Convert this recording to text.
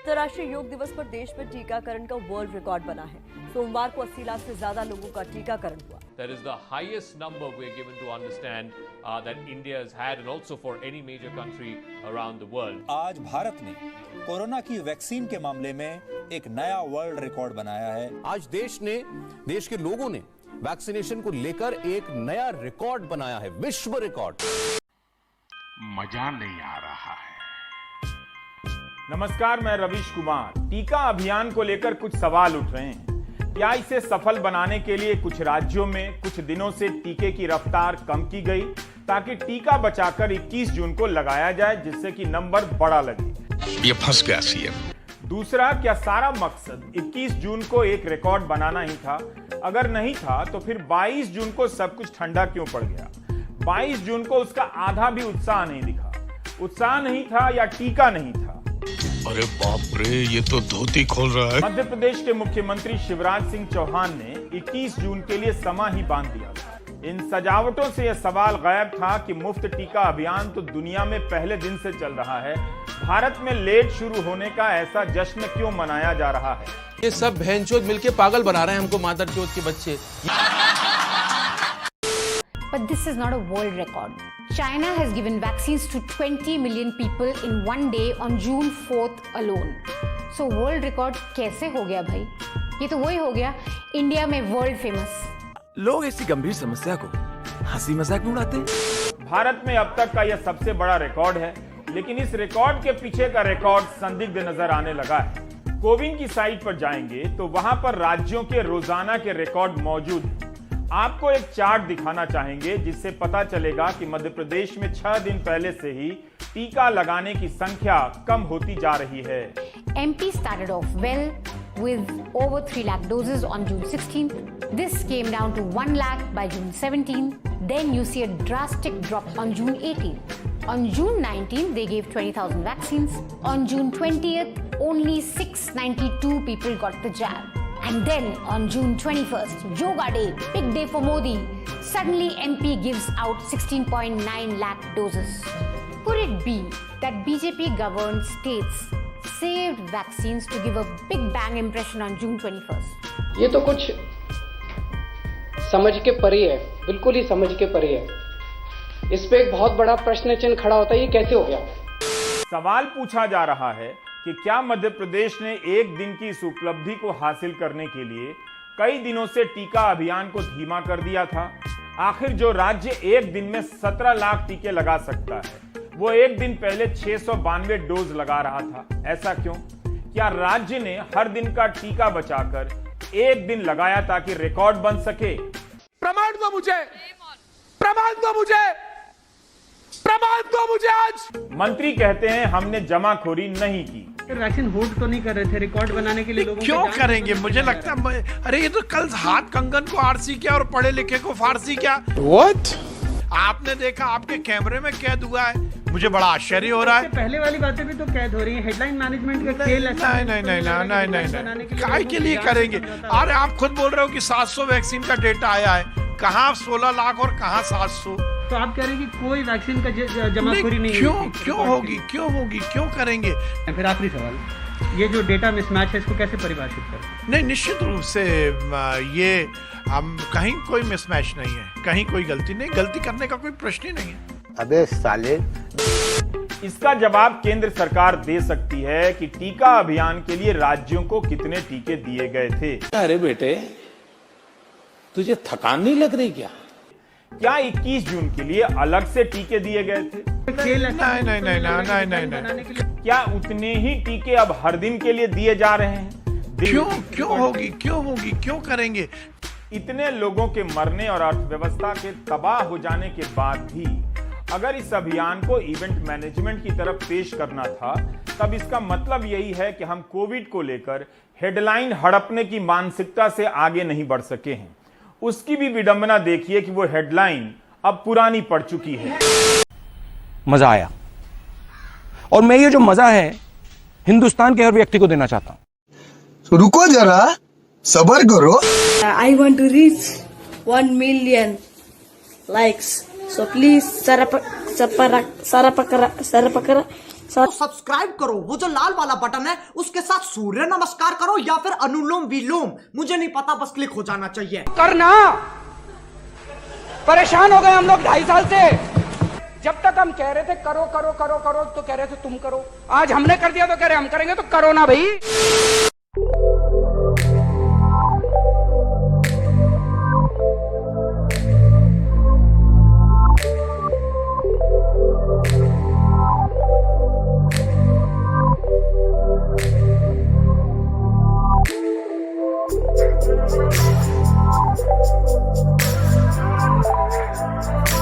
अंतर्राष्ट्रीय योग दिवस पर देश में टीकाकरण का वर्ल्ड रिकॉर्ड बना है। सोमवार को 80 लाख से ज्यादा लोगों का टीकाकरण हुआ। That is the highest number we are given to understand that India has had, and also for any major country around the world. आज भारत ने कोरोना की वैक्सीन के मामले में एक नया वर्ल्ड रिकॉर्ड बनाया है। आज देश के लोगों ने वैक्सीनेशन को लेकर एक नया रिकॉर्ड बनाया है, विश्व रिकॉर्ड। मजा नहीं आ रहा है। नमस्कार, मैं रवीश कुमार। टीका अभियान को लेकर कुछ सवाल उठ रहे हैं। क्या इसे सफल बनाने के लिए कुछ राज्यों में कुछ दिनों से टीके की रफ्तार कम की गई ताकि टीका बचाकर 21 जून को लगाया जाए, जिससे कि नंबर बड़ा लगे? ये फंस गया सीएम। दूसरा, क्या सारा मकसद 21 जून को एक रिकॉर्ड बनाना ही था? अगर नहीं था तो फिर 22 जून को सब कुछ ठंडा क्यों पड़ गया? 22 जून को उसका आधा भी उत्साह नहीं दिखा। उत्साह नहीं था या टीका नहीं था? अरे बाप रे, ये तो धोती खोल रहा है। मध्य प्रदेश के मुख्यमंत्री शिवराज सिंह चौहान ने 21 जून के लिए समा ही बांध दिया था। इन सजावटों से यह सवाल गायब था कि मुफ्त टीका अभियान तो दुनिया में पहले दिन से चल रहा है, भारत में लेट शुरू होने का ऐसा जश्न क्यों मनाया जा रहा है? ये सब बहनचोद मिलके पागल बना रहे हैं हमको, मादरचोद के बच्चे। But this is not a world record. China has given vaccines to 20 million people in one day on June 4th alone. So world record कैसे हो गया भाई? ये तो वही हो गया इंडिया में वर्ल्ड फेमस। लोग ऐसी गंभीर समस्या को हंसी मजाक में उड़ाते हैं। भारत में अब तक का यह सबसे बड़ा रिकॉर्ड है, लेकिन इस रिकॉर्ड के पीछे का रिकॉर्ड संदिग्ध नजर आने लगा है। कोविन की साइट पर जाएंगे तो वहां पर राज्यों के रोजाना के रिकॉर्ड मौजूद हैं। आपको एक चार्ट दिखाना चाहेंगे जिससे पता चलेगा कि मध्य प्रदेश में 6 दिन पहले से ही टीका लगाने की संख्या कम होती जा रही है। MP started off well with over 3 lakh doses on June 16th. This came down to 1 lakh by June 17th. Then you see a drastic drop on June 18th. On June 19th, they gave 20,000 vaccines. On June 20th, only 692 people got the jab. And then on June 21st, Yoga Day, big day for Modi, suddenly MP gives out 16.9 lakh doses. Could it be that BJP governed states saved vaccines to give a big bang impression on June 21st? ये तो कुछ समझ के परे है, बिल्कुल ही समझ के परे है। इस पे एक बहुत बड़ा प्रश्न चिन्ह खड़ा होता है, ये कैसे हो गया? सवाल पूछा जा रहा है कि क्या मध्य प्रदेश ने एक दिन की इस उपलब्धि को हासिल करने के लिए कई दिनों से टीका अभियान को धीमा कर दिया था? आखिर जो राज्य एक दिन में 17 लाख टीके लगा सकता है, वो एक दिन पहले 692 डोज लगा रहा था। ऐसा क्यों? क्या राज्य ने हर दिन का टीका बचाकर एक दिन लगाया ताकि रिकॉर्ड बन सके? प्रमाण दो मुझे, प्रमाण दो मुझे, प्रमाण दो मुझे आज। मंत्री कहते हैं हमने जमाखोरी नहीं की। वैक्सीन होल्ड तो नहीं कर रहे थे रिकॉर्ड बनाने के लिए? लोगों क्यों करेंगे? मुझे लगता है अरे ये तो कल हाथ कंगन को आरसी क्या और पढ़े लिखे को फारसी क्या। What? आपने देखा, आपके कैमरे में कैद हुआ है, मुझे बड़ा आश्चर्य हो रहा है। पहले वाली बातें भी तो कैद हो रही हैं, हेडलाइन मैनेजमेंट का खेल है। नहीं, काय के लिए करेंगे? अरे आप खुद बोल रहे हो कि 700 वैक्सीन का डेटा आया है, कहाँ 16 लाख और कहाँ 700? तो आप कह रहे हैं कि कोई वैक्सीन का जमाखोरी नहीं? क्यों होगी, क्यों करेंगे? फिर आखिरी सवाल, ये जो डेटा मिसमैच है, इसको कैसे परिभाषित करें? नहीं, निश्चित रूप से ये हम कहीं कोई मिसमैच नहीं है, कहीं कोई गलती नहीं, गलती करने का कोई प्रश्न ही नहीं है। अबे साले, इसका जवाब केंद्र सरकार दे सकती है कि टीका अभियान के लिए राज्यों को कितने टीके दिए गए थे। अरे बेटे, तुझे थकान नहीं लग रही क्या? क्या 21 जून के लिए अलग से टीके दिए गए थे? नहीं। क्या उतने ही टीके अब हर दिन के लिए दिए जा रहे हैं? क्यों होगी, क्यों करेंगे? इतने लोगों के मरने और अर्थव्यवस्था के तबाह हो जाने के बाद भी अगर इस अभियान को इवेंट मैनेजमेंट की तरफ पेश करना था, तब इसका मतलब यही है कि हम कोविड को लेकर हेडलाइन हड़पने की मानसिकता से आगे नहीं बढ़ सके हैं। उसकी भी विडंबना देखिए कि वो हेडलाइन अब पुरानी पड़ चुकी है। मजा आया, और मैं ये जो मजा है हिंदुस्तान के हर व्यक्ति को देना चाहता हूं। रुको जरा, सबर करो। I want to reach 1 million likes. So please, sir subscribe करो, वो जो लाल वाला बटन है उसके साथ सूर्य नमस्कार करो या फिर अनुलोम विलोम, मुझे नहीं पता, बस क्लिक हो जाना चाहिए। करना परेशान हो गए हम लोग 2.5 साल से। जब तक हम कह रहे थे करो करो करो करो तो कह रहे थे तुम करो, आज हमने कर दिया तो कह रहे हम करेंगे, तो करो ना भाई।